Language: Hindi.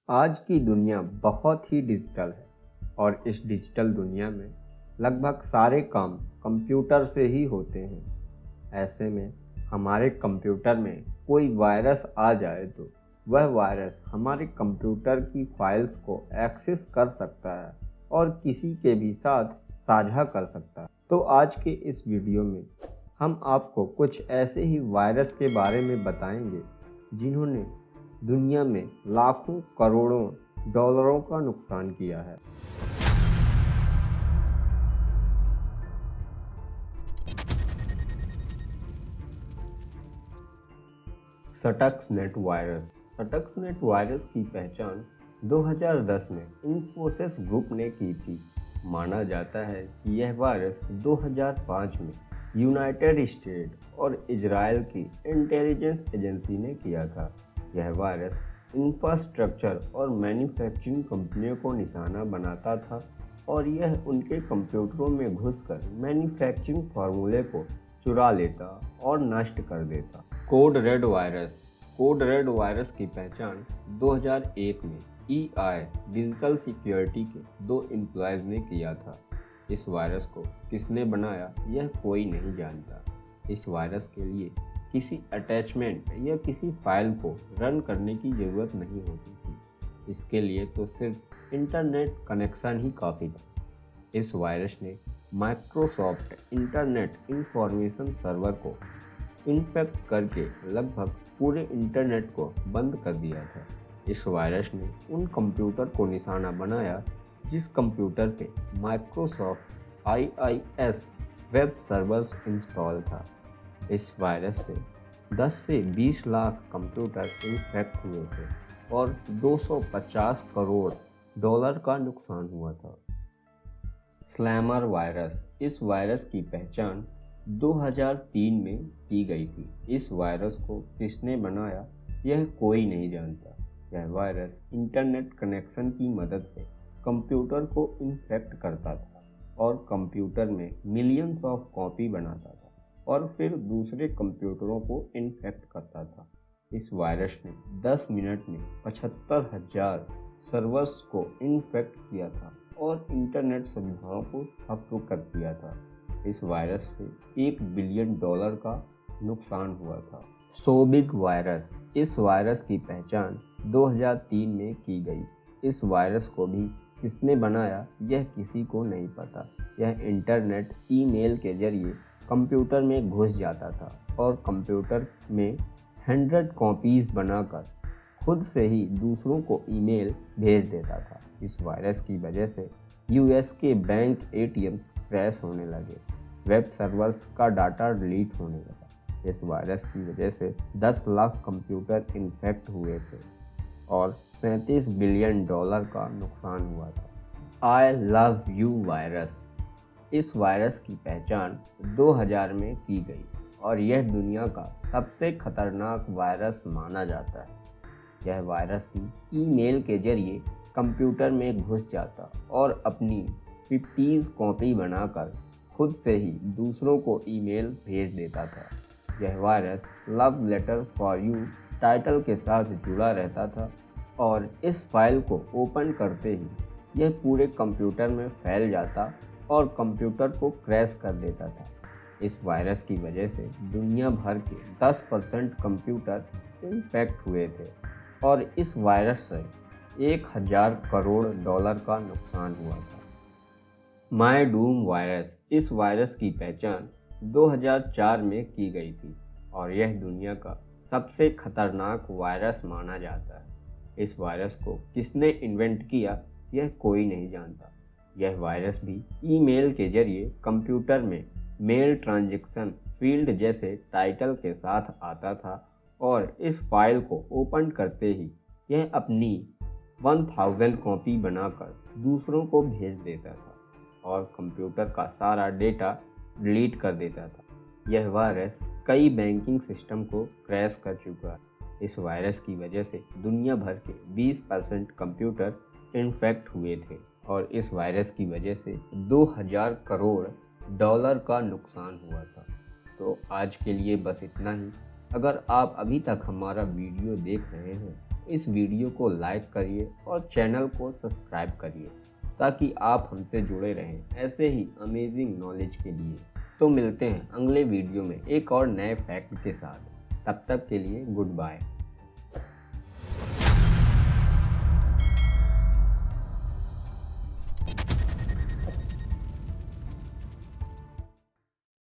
आज की दुनिया बहुत ही डिजिटल है और इस डिजिटल दुनिया में लगभग सारे काम कंप्यूटर से ही होते हैं। ऐसे में हमारे कंप्यूटर में कोई वायरस आ जाए तो वह वायरस हमारे कंप्यूटर की फाइल्स को एक्सेस कर सकता है और किसी के भी साथ साझा कर सकता है। तो आज के इस वीडियो में हम आपको कुछ ऐसे ही वायरस के बारे में बताएंगे जिन्होंने दुनिया में लाखों करोड़ों डॉलरों का नुकसान किया है। Stuxnet virus. स्टक्सनेट वायरस की पहचान 2010 में इन्फोसिस ग्रुप ने की थी। माना जाता है कि यह वायरस 2005 में यूनाइटेड स्टेट और इजराइल की इंटेलिजेंस एजेंसी ने किया था। यह वायरस इंफ्रास्ट्रक्चर और मैन्युफैक्चरिंग कंपनियों को निशाना बनाता था और यह उनके कंप्यूटरों में घुसकर मैन्युफैक्चरिंग फार्मूले को चुरा लेता और नष्ट कर देता। Code red virus. Code red virus की पहचान 2001 में EI डिजिटल सिक्योरिटी के 2 एम्प्लॉयज़ ने किया था। इस वायरस को किसने बनाया यह कोई नहीं जानता। इस वायरस के लिए किसी अटैचमेंट या किसी फाइल को रन करने की ज़रूरत नहीं होती थी। इसके लिए तो सिर्फ इंटरनेट कनेक्शन ही काफ़ी था। इस वायरस ने माइक्रोसॉफ्ट इंटरनेट इंफॉर्मेशन सर्वर को इन्फेक्ट करके लगभग पूरे इंटरनेट को बंद कर दिया था। इस वायरस ने उन कंप्यूटर को निशाना बनाया जिस कंप्यूटर पे Microsoft IIS web servers install था। इस वायरस से 10 से 20 लाख कंप्यूटर इन्फेक्ट हुए थे और 250 करोड़ डॉलर का नुकसान हुआ था। Slammer virus. इस वायरस की पहचान 2003 में की गई थी। इस वायरस को किसने बनाया यह कोई नहीं जानता। यह वायरस इंटरनेट कनेक्शन की मदद से कंप्यूटर को इन्फेक्ट करता था और कंप्यूटर में मिलियंस ऑफ कॉपी बनाता था और फिर दूसरे कंप्यूटरों को इन्फेक्ट करता था। इस वायरस ने 10 मिनट में 75,000 सर्वर्स को इन्फेक्ट किया था और इंटरनेट सुविधाओं को ठप कर दिया था। इस वायरस से $1 बिलियन का नुकसान हुआ था। सोबिग वायरस। इस वायरस की पहचान 2003 में की गई। इस वायरस को भी किसने बनाया यह किसी को नहीं पता। यह इंटरनेट ईमेल के जरिए कंप्यूटर में घुस जाता था और कंप्यूटर में 100 कॉपीज़ बनाकर खुद से ही दूसरों को ईमेल भेज देता था। इस वायरस की वजह से US के बैंक ATMs क्रैश होने लगे, वेब सर्वर्स का डाटा डिलीट होने लगा। इस वायरस की वजह से 10 लाख कंप्यूटर इन्फेक्ट हुए थे और $37 बिलियन का नुकसान हुआ था। I love you virus. इस वायरस की पहचान 2000 में की गई और यह दुनिया का सबसे खतरनाक वायरस माना जाता है। यह वायरस भी ईमेल के जरिए कंप्यूटर में घुस जाता और अपनी 50 कॉपी बनाकर खुद से ही दूसरों को ईमेल भेज देता था। यह virus love letter for you title के साथ जुड़ा रहता था और इस फाइल को ओपन करते ही यह पूरे कंप्यूटर में फैल जाता और कंप्यूटर को क्रैश कर देता था। इस वायरस की वजह से दुनिया भर के 10% कंप्यूटर इन्फेक्ट हुए थे और इस वायरस से 1000 करोड़ डॉलर का नुकसान हुआ था। My Doom virus. इस वायरस की पहचान 2004 में की गई थी और यह दुनिया का सबसे खतरनाक वायरस माना जाता है। इस वायरस को किसने इन्वेंट किया यह कोई नहीं जानता। यह वायरस भी ईमेल के जरिए कंप्यूटर में मेल ट्रांजैक्शन फील्ड जैसे टाइटल के साथ आता था और इस फाइल को ओपन करते ही यह अपनी 1000 कॉपी बनाकर दूसरों को भेज देता था और कंप्यूटर का सारा डेटा डिलीट कर देता था। यह वायरस कई बैंकिंग सिस्टम को क्रैश कर चुका है। इस वायरस की वजह से दुनिया भर के 20% कंप्यूटर इन्फेक्ट हुए थे और इस वायरस की वजह से 2000 करोड़ डॉलर का नुकसान हुआ था। तो आज के लिए बस इतना ही। अगर आप अभी तक हमारा वीडियो देख रहे हैं इस वीडियो को लाइक करिए और चैनल को सब्सक्राइब करिए ताकि आप हमसे जुड़े रहें ऐसे ही अमेजिंग नॉलेज के लिए। तो मिलते हैं अगले वीडियो में एक और नए फैक्ट के साथ। तब तक के लिए गुड बाय।